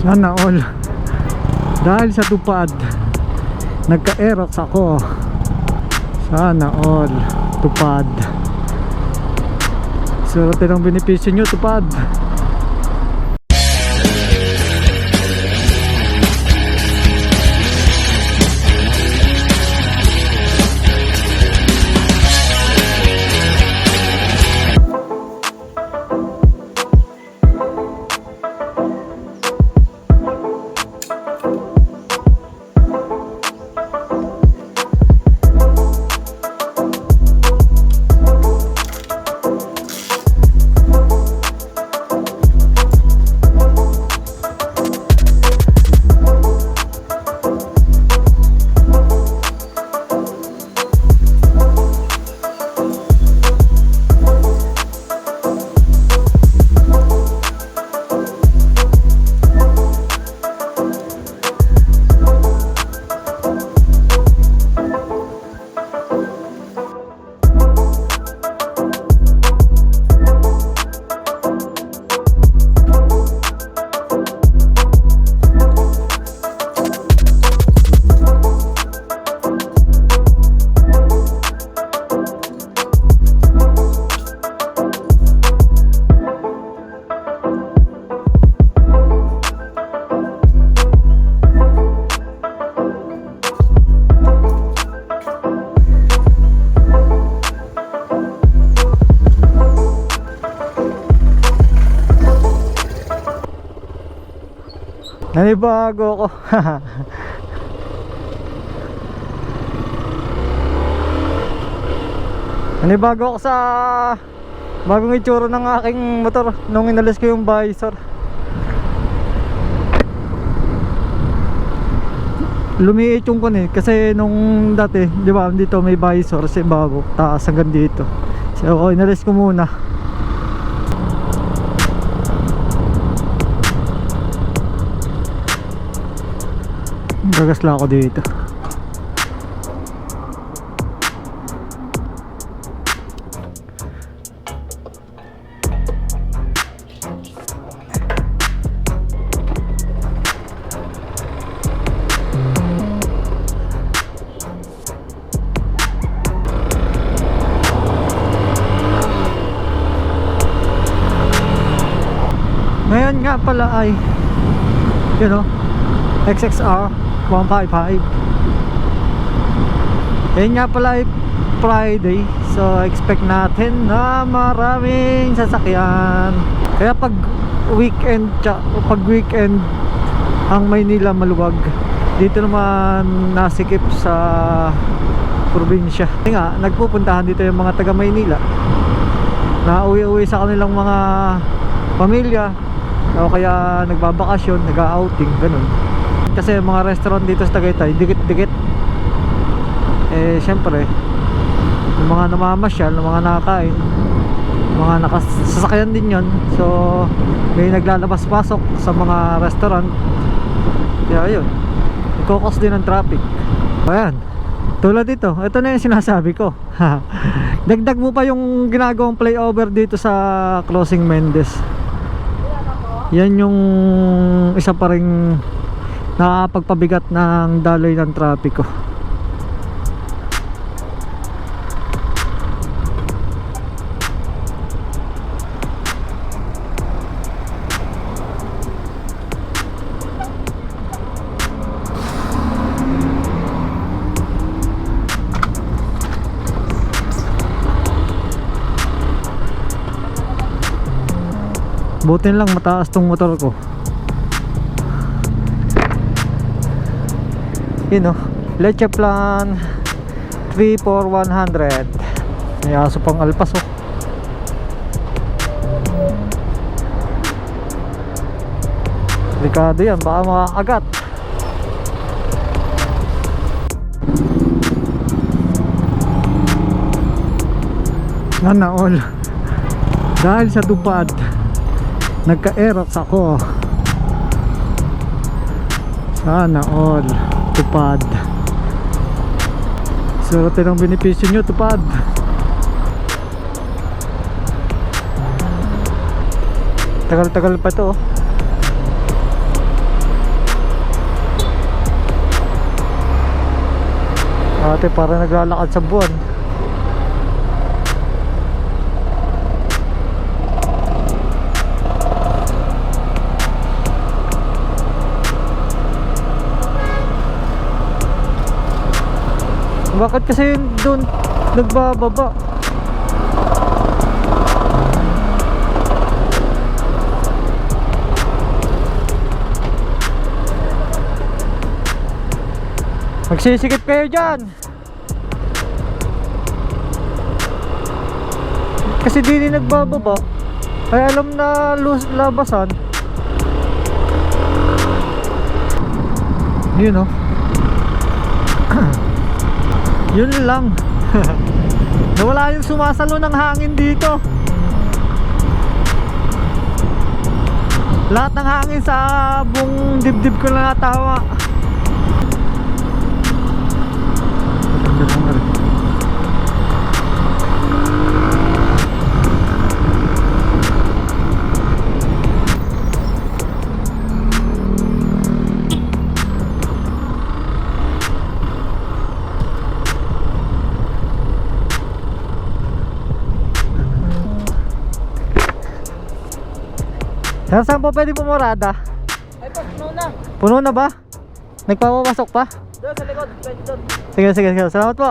Sana all. Dahil sa tupad nagka-aerox ako. Sana all tupad. Swerte ng benepisyo nyo, tupad. Nanibago ako. Nanibago ako sa bagong itsura ng aking motor nung inalis ko yung visor. Lumiit yung kun kasi nung dati, di ba, dito may visor sa ibabaw, taas hanggang dito. So inalis ko muna. Gagasla ako dito. Ngayon nga pala ay XXR 155. Ngayon nga pala ay Friday, so expect natin na maraming sasakyan. Kaya pag weekend ang Maynila maluwag, dito naman nasikip sa probinsya. Kasi nga nagpupuntahan dito yung mga taga Maynila na uwi-uwi sa kanilang mga pamilya o kaya nagbabakasyon, nag-outing, ganun. Kasi mga restaurant dito sa Tagaytay dikit-dikit. Syempre yung mga namamasyal, yung mga nakakain, mga nakasasakyan din yon. So may naglalabas-pasok sa mga restaurant. Kaya yun, ikokos din ang traffic. Ayan, tulad dito, ito na yung sinasabi ko. Dagdag mo pa yung ginagawang flyover dito sa Crossing Mendez. Yan yung isa pa ring nakapagpabigat ng daloy ng trapiko. Buti lang mataas tong motor ko. Leche Plan 34100. May aso pang alpas oh. Delikado yan, baka makakagat. Sana all. Dahil sa tupad nagka-aerox ako. Sana all tupad. Swerte ng benepisyo nyo, tupad. Tagal-tagal pa to. Dati parang naglalakad sa buwan. Bakit kasi doon nagbababa? Magsisikip kayo dyan. Kasi di nagbababa. Ay alam na labasan. Yun oh. Yun lang. Nawala yung sumasalo ng hangin dito. Lahat ng hangin sa buong dibdib ko na natawa. Saan po pwede pumurada? Ay po, puno na. Puno na ba? Nagpapapasok pa? Doon sa likod, pwede doon. Sige, sige, sige. Salamat po.